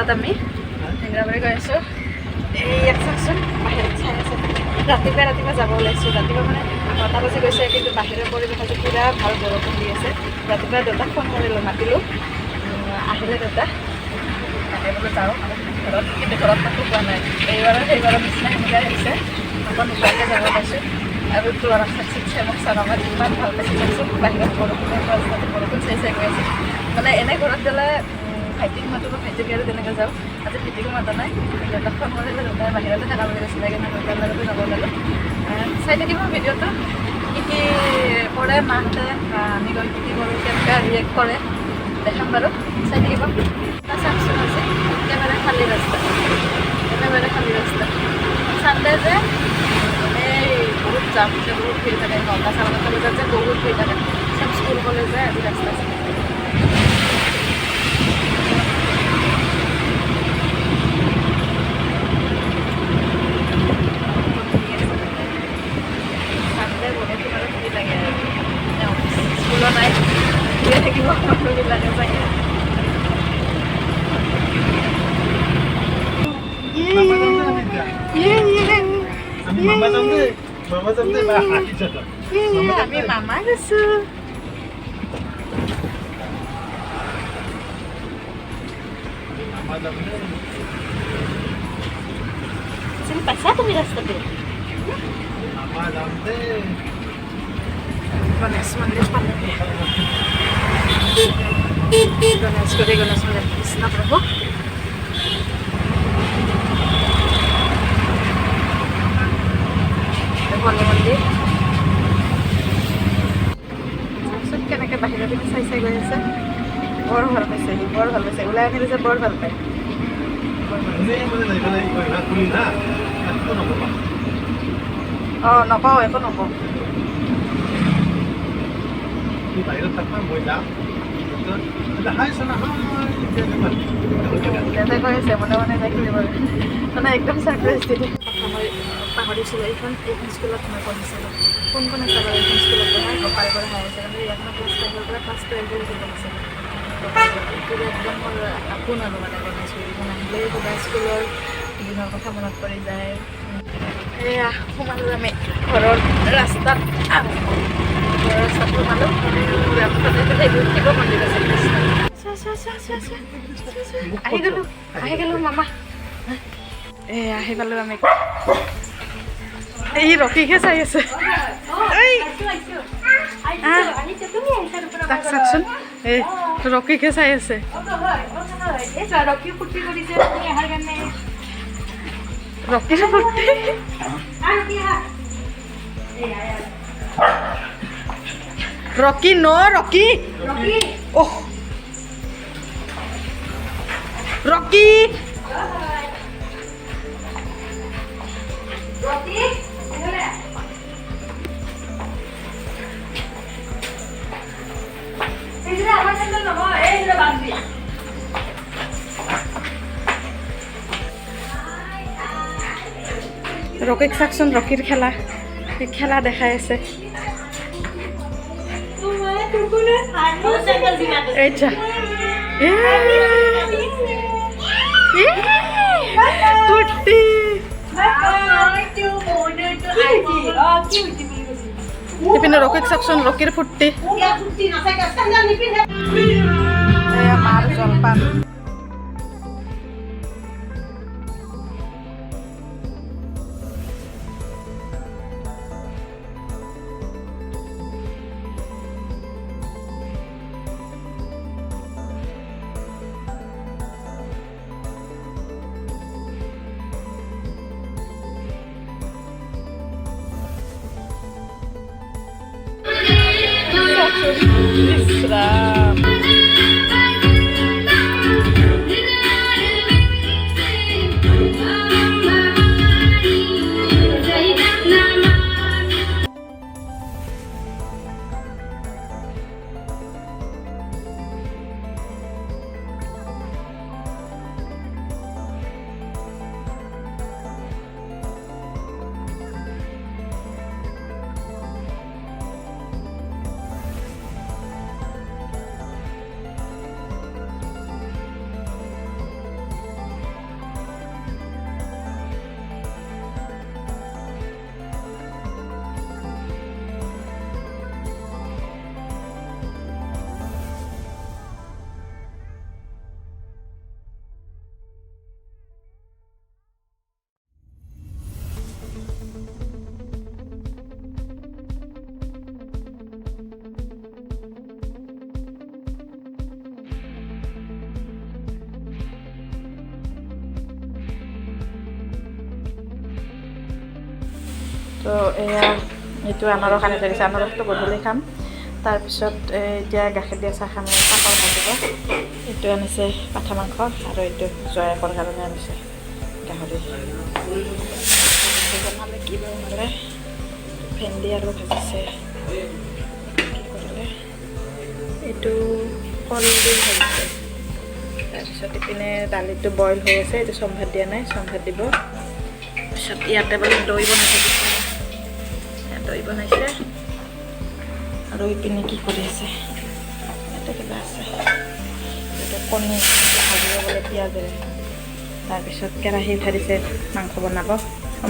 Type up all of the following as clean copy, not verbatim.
ঘৰত আমি হেঙেৰাবাৰী গৈ আছোঁ। ইয়াক চাওকচোন বাহিৰত চাই আছে। ৰাতিপুৱা যাব ওলাইছোঁ। ৰাতিপুৱা মানে 9টা বাজি গৈছে, কিন্তু বাহিৰৰ পৰিৱেশ আজি পূৰা ভাল বৰষুণ দি আছে। ৰাতিপুৱা দেউতাক ফোন কৰিলোঁ, মাতিলোঁ, আহিলে দেউতা। তাকে বোলো যাওঁ ঘৰত, কিন্তু ঘৰত কাকো পোৱা নাই। এইবাৰৰ সেইবাৰৰ নিচিনা সেনেকুৱাই হৈছে, আকৌ নোপোৱাকৈ যাব পাইছোঁ। আৰু ল'ৰা চাইছে মোক চাওঁ আমাৰ ইমান ভাল পাইছে চাইছোঁ। বাহিৰত বৰষুণৰ পৰা বৰষুণ চাই গৈ আছে। মানে এনে ঘৰত গ'লে ভাইটিক মাতো, ভাইটিক আৰু তেনেকৈ যাওঁ। আজি ভাইটিকো মাতা নাই, দেউতাক ফোন কৰিলে দেউতাই বাহিৰতে থকা বুলি কৈছিলে, কিন্তু দেউতাৰ লগতে যাব ওলালোঁ। চাই থাকিব ভিডিঅ'টো, কি কি কৰে মাহঁতে, আমি গৈ কি কি কৰোঁ, কেনেকৈ ৰিয়েক্ট কৰে দেখাম বাৰু, চাই থাকিব। চাওকচোন আজি একেবাৰে খালী ৰাস্তা, চানডে যে এই বহুত জাম হৈছে, বহুত ভিৰ থাকে। 9টা 9:30 বজাত যে বহুত ভিৰ থাকে, চব স্কুল কলেজ যায় আজি ৰাস্তা আছে। চানডে বৰষুণ আৰু ভিৰ লাগে আৰু স্কুলো নাই, ঘূৰি থাকিব মানুহবিলাকে চাগে। আমি মামা গৈছো। চিনি পাইছা তুমি ৰাস্তাটো? গণেশ মন্দিৰ পালে। গণেশ মন্দিৰ কৃষ্ণ প্ৰভু। বলি মন্দিৰ চব কেনেকৈ বাহিৰৰ পিনে চাই গৈ আছে। বৰ ভাল পাইছে, বৰ ভাল পাইছে। ওলাই আনিলে যে বৰ ভাল পায়। অঁ নকওঁ, একো নকওঁ। দেউতাই কৈ আছে মনে মনে যাই খেলিব, মানে একদম ছাৰপ্ৰাইজ দিলে। কথা মই পাহৰিছিলোঁ, এইখন স্কুলত মই পঢ়িছিলোঁ। কোন আছে বাৰু এইখন স্কুলত পঢ়াই? গোপালগড় হায়াৰ ছেকেণ্ডেৰী। ইয়াত মই ক্লাছ 5ৰ পৰা ক্লাছ 12 পঢ়িছিলোঁ। এইটো একদম মোৰ আপোন আৰু মানে গণেশগুৰিখন আহিলেই কিবা স্কুলৰ দিনৰ কথা মনত পৰি যায়। এয়া সোমালোঁ আমি ঘৰৰ ৰাস্তাত, সোমালোঁ। শিৱ মন্দিৰ আছে। আহি গ'লোঁ মামা। আহি পালোঁ আমি। এই ৰকিকহে চাই আছে। তাক চাওকচোন, এই ৰকিকহে চাই আছে। ৰকিৰ ফূৰ্তি। ৰকি ন ৰকি অহ ৰকি ৰকিক চাওকচোন, ৰকিৰ খেলা দেখাই আছে। এইটা ফূৰ্তি। ইপিনে ৰকিক চাওকচোন, ৰকিৰ ফূৰ্তি। মাৰ জলপান। Islam. তো এয়া এইটো আনাৰস আনি থৈ দিছে, আনাৰসটো গধূলি খাম। তাৰপিছত এতিয়া গাখীৰ দিয়া চাহ খাম, পাপৰ ভাজিব। এইটো আনিছে পাঠা মাংস আৰু এইটো জয়াকৰ কাৰণে আনিছে গাহৰি। বনালে কি বনালে, ভেন্দি আলু ভাজিছে, কি কৰিলে এইটো কলডিল ভাজিছে। তাৰপিছত ইপিনে দালিটো বইল হৈ আছে, এইটো চম্ভাত দিয়া নাই, চম্ভাত দিব। তাৰপিছত ইয়াতে বোলে দৈ বনাইছে, দৈ বনাইছে। আৰু ইপিনে কি কৰি আছে, ইয়াতে কিবা আছে, এইটো কণী ভাজিব বোলে পিঁয়াজেৰে। তাৰপিছত কেৰাহী উঠাই দিছে মাংস বনাব,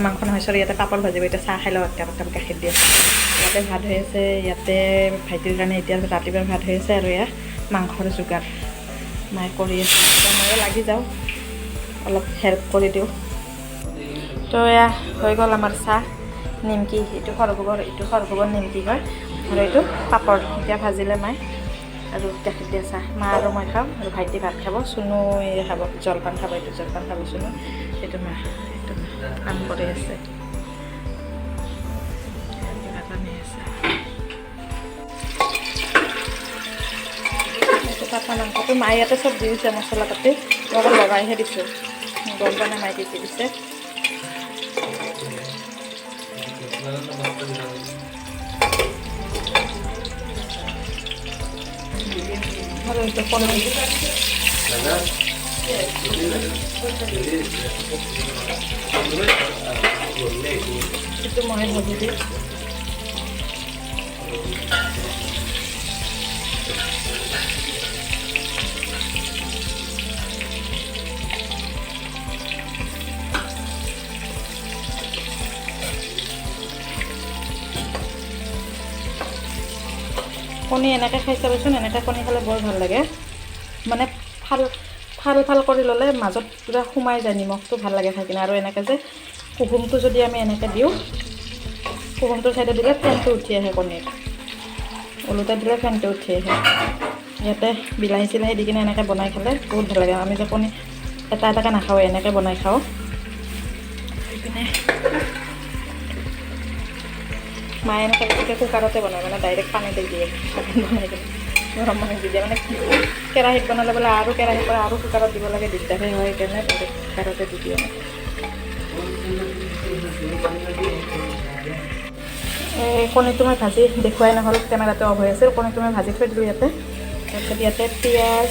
মাংস নহয় চৰি, ইয়াতে পাপৰ ভাজিব। এতিয়া চাহ খাই লওঁ, একাপ একাপ গাখীৰ দিয়ে। ইয়াতে ভাত হৈ আছে, ইয়াতে ভাইটিৰ কাৰণে এতিয়া ৰাতিপুৱাৰ ভাত হৈ আছে, আৰু এয়া মাংসৰ যোগাৰ মায়ে কৰি আছে। ময়ো লাগি যাওঁ, অলপ হেল্প কৰি দিওঁ। তো এয়া হৈ গ'ল আমাৰ চাহ, নিমকি, এইটো সৰভোগৰ, এইটো সৰভোগৰ নিমকি হয়, আৰু এইটো পাপৰ এতিয়া ভাজিলে মায়ে, আৰু গাখীৰ দিয়া চাহ। মা আৰু মই খাওঁ, আৰু ভাইটি ভাত খাব, চুনু খাব জলপান খাব, এইটো জলপান খাব চুনু। এইটো মা কাম কৰি আছে, ভাত আনি আছে। এইটো পাঠা মাংসটো মায়ে ইয়াতে চব দি দিছে, মছলা পাতি মই অকল লগাইহে দিছোঁ, গম পোৱা নাই মায়ে কি কি দিছে। আৰু এইটো কণী, এইটো মই ভাজি দিম। কণী এনেকৈ খাই চাবচোন, এনেকৈ কণী খালে বৰ ভাল লাগে, মানে ফাল কৰি ল'লে মাজত পূৰা সোমাই যায়, নিমখটো ভাল লাগে খাই কিনে। আৰু এনেকৈ যে কুহুমটো যদি আমি এনেকৈ দিওঁ, কুহুমটোৰ চাইডে দিলে ফেনটো উঠি আহে কণীৰ, ওলোটা দিলে ফেনটো উঠি আহে। ইয়াতে বিলাহী চিলাহী দি কিনে এনেকৈ বনাই খালে বহুত ভাল লাগে। আমি যে কণী এটা এটাকৈ নাখাওঁ, এনেকৈ বনাই খাওঁ। সেইপিনে মায়ে এনেকৈ কুকাৰতে বনায়, মানে ডাইৰেক্ট পানীতে দিয়ে বনাই কিনে, গৰম পানী দি দিয়ে। মানে কেৰাহীত বনালে বোলে আৰু কেৰাহীৰ পৰা আৰু কুকাৰত দিব লাগে, দিগদাৰহে হয়, সেইকাৰণে ডাইৰেক্ট কুকাৰতে দি দিয়ে। কণীটো মই ভাজি দেখুৱাই নহ'ল, কেমেৰাটো অফ হৈ আছিল। কণীটো মই ভাজি থৈ দিলোঁ ইয়াতে। তাৰপিছত ইয়াতে পিঁয়াজ,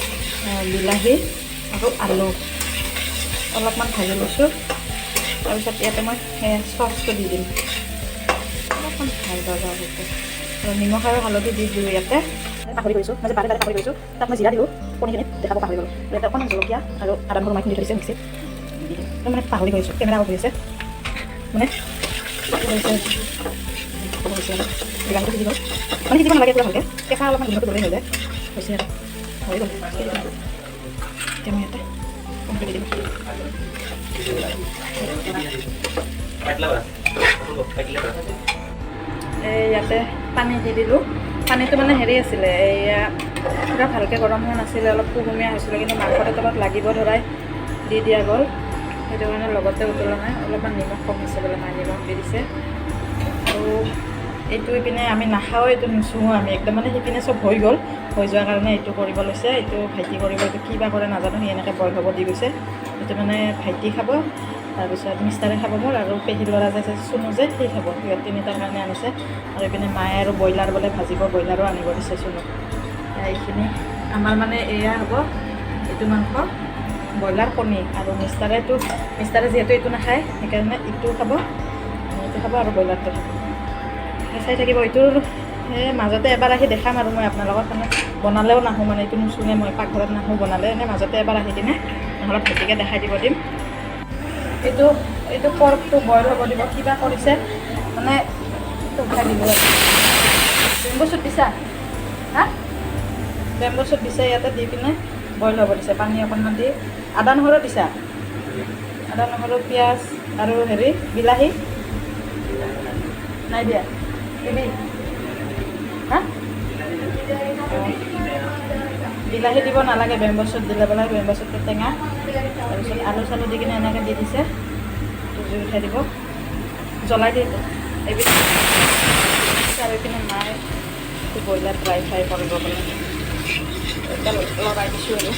বিলাহী আৰু আলু অলপমান ভাজি লৈছোঁ। তাৰপিছত ইয়াতে মই চচটো দি দিম, অলপমান ভাল ভজা হৈছে, আৰু নিমখ আৰু হালধি দি দিলোঁ ইয়াতে। পাহৰি গৈছোঁ, মই যে বাৰে বাৰে পাহৰি গৈছোঁ, তাত মই জিৰা দিলোঁ, কণীখিনিত দেখাব পাহৰি গ'লোঁ। ইয়াতে অকণমান জলকীয়া আৰু আদা নহৰু মাৰি দি থৈছে মিক্সিত, মানে পাহৰি গৈছোঁ, কেমেৰা অফ হৈ আছে, মানে বিলাহীটো দি গ'ল, মানে সিজিব নালাগে পুৰা ভালকৈ, কেঁচা অলপমান গোন্ধটো গ'লেই হৈ যায়, হৈছে আৰু হৈ গ'ল। এতিয়া মই ইয়াতে কণীটো দি দিম। ইয়াতে পানী দি দিলোঁ, পানীটো মানে হেৰি আছিলে, এয়া পূৰা ভালকৈ গৰম হোৱা নাছিলে, অলপ কুহুমীয়া হৈছিলে, কিন্তু মাংসটো তলত লাগিব ধৰাই দি দিয়া গ'ল, সেইটো কাৰণে লগতে উতলা নাই। অলপমান নিমখ কমিছে বোলে, মায়ে নিমখ দি দিছে। আৰু এইটো ইপিনে আমি নাখাওঁ, এইটো নুচুওঁ আমি একদম, মানে সিপিনে চব হৈ গ'ল, হৈ যোৱাৰ কাৰণে এইটো কৰিব লৈছে। এইটো ভাইটি কৰিব, এইটো কি বা কৰে নাজানো, সি এনেকৈ বইল হ'ব দি গৈছে। এইটো মানে ভাইটি খাব, তাৰপিছত মিষ্টাৰে খাব মোৰ, আৰু পেহীৰ ল'ৰা যে চুনু যে সেই খাব, সিহঁত তিনিটাৰ কাৰণে আনিছে। আৰু এইপিনে মায়ে আৰু ব্ৰইলাৰ বোলে ভাজিব, ব্ৰইলাৰো আনিব দিছে চুনুক। এইখিনি আমাৰ মানে এয়া হ'ব, এইটো মাংস, ব্ৰইলাৰ, কণী, আৰু মিষ্টাৰে যিহেতু এইটো নাখায়, সেইকাৰণে ইটো খাব, এইটো খাব, আৰু ব্ৰইলাৰটো খাব। চাই থাকিব। এইটোৰ মাজতে এবাৰ আহি দেখাম আৰু মই আপোনাৰ লগত, মানে বনালেও নাহোঁ, মানে এইটো নুচুনে, মই পাকঘৰত নাহোঁ বনালে, এনেই মাজতে এবাৰ আহি কিনে নহ'লে ভাইটিকে দেখাই দিব দিম। এইটো পৰ্কটো বইল হ'ব দিব, কিবা কৰিছে, মানে উঠাই দিব। বেম্বো চুট দিছা, হা বেম্বো চুট দিছে, ইয়াতে দি পিনে বইল হ'ব দিছে, পানী অকণমান দি। আদা নহৰু দিছা, আদা নহৰু পিঁয়াজ আৰু হেৰি বিলাহী নাই দিয়া, দিবি, হা বিলাহী দিব নালাগে, বেম্বো চুট দিলে বোলে, বেম্বো চুটটো টেঙা। তাৰপিছত আলু চালু দি কিনে এনেকৈ দি দিছে, জুই উঠাই দিব, জ্বলাই দিয়ে। আৰু এইপিনে মায়ে ব্ৰইলাৰ ড্ৰাই ফ্ৰাই কৰিব পাৰোঁ এতিয়া লগাই দিছোঁ আৰু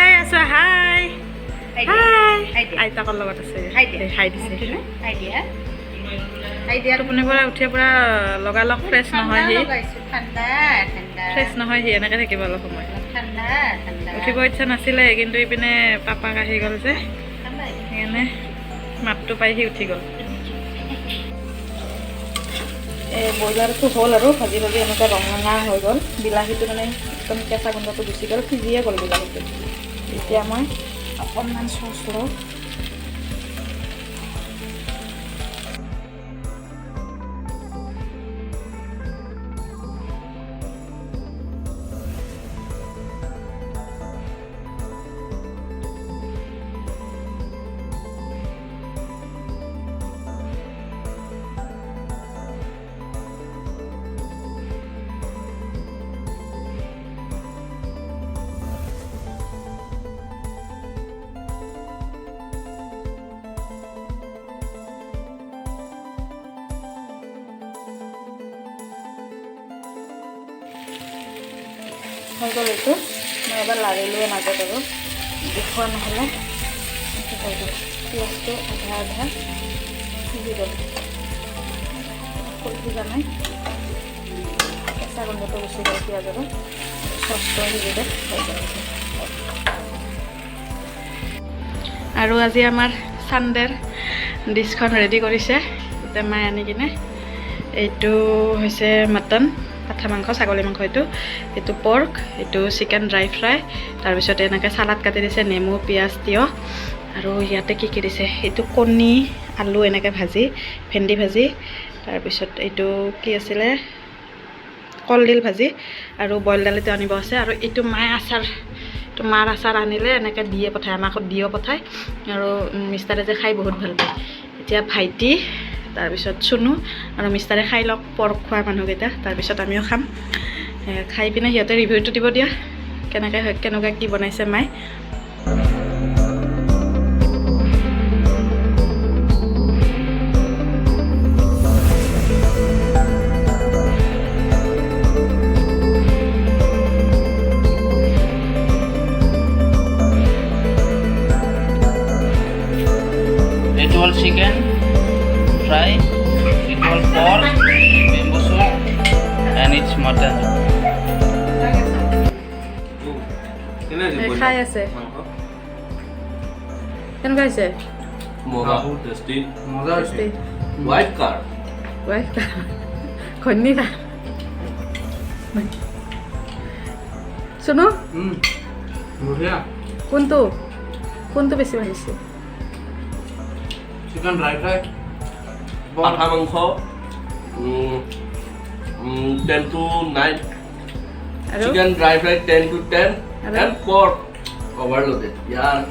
এই আছো হাই আইতাকৰ লগত আছে হাই দিছে টোপনিৰ পৰা উঠিয়ে পুৰা লগালগ ফ্ৰেছ নহয় সি ফ্ৰেছ নহয় সি এনেকৈ থাকিব অলপ সময় উঠিব ইচ্ছা নাছিলে কিন্তু ইপিনে পাপাক আহি গ'ল যে সেইকাৰণে মাতটো পাই সি উঠি গ'ল এই ব্ৰইলাৰটো হ'ল আৰু ভাজি ভাজি এনেকৈ ৰঙা হৈ গ'ল বিলাহীটো মানে একদম কেঁচা গোন্ধটো গুচি গ'ল সিজিয়ে গ'ল বিলাহীটো এতিয়া মই অকণমান চচ লওঁ হৈ গ'ল এইটো মই এবাৰ লাৰিলোৱে মাজত আৰু দেখুওৱা নহ'লে হৈ গ'ল পিঁয়াজটো আধা আধা সিজি গ'ল ফুল সিজা নাই কেঁচা গোন্ধটো গুচি গ'ল পিঁয়াজৰো চচটো সিজিলে হৈ গ'ল আৰু আজি আমাৰ চানডেৰ ডিছখন ৰেডি কৰিছে এতিয়া মায়ে আনি কিনে এইটো হৈছে মাটন পাঠা মাংস ছাগলী মাংস এইটো পৰ্ক এইটো চিকেন ড্ৰাই ফ্ৰাই তাৰপিছতে এনেকৈ চালাড কাটি দিছে নেমু পিঁয়াজ তিয়ঁহ আৰু ইয়াতে কি দিছে এইটো কণী আলু এনেকৈ ভাজি ভেন্দি ভাজি তাৰপিছত এইটো কি আছিলে কলডিল ভাজি আৰু বইল দালিটো আনিব আছে আৰু এইটো মায়ে আচাৰ এইটো মাৰ আচাৰ আনিলে এনেকৈ দিয়ে পঠায় আমাক দিও পঠায় আৰু মিষ্টাৰে যে খাই বহুত ভাল পায় এতিয়া ভাইটি তাৰপিছত চুনু আৰু মিষ্টাৰে খাই লওক পৰ্ক খোৱা মানুহকেইটা তাৰপিছত আমিও খাম খাই পিনে সিহঁতে ৰিভিউটো দিব দিয়া কেনেকুৱা কি বনাইছে মায়ে It was chicken fry, it was pork, bamboo soup, and it's mutton. খাই আছে কেনেকুৱা হৈছে White car. ঘনী খা চুনু কোনটো বেছি ভাল হৈছে Chicken dry fry. Patha mangkho. 10 to 9. আৰু Chicken dry fry 10 to 10. Hello? And pork overloaded. Yeah.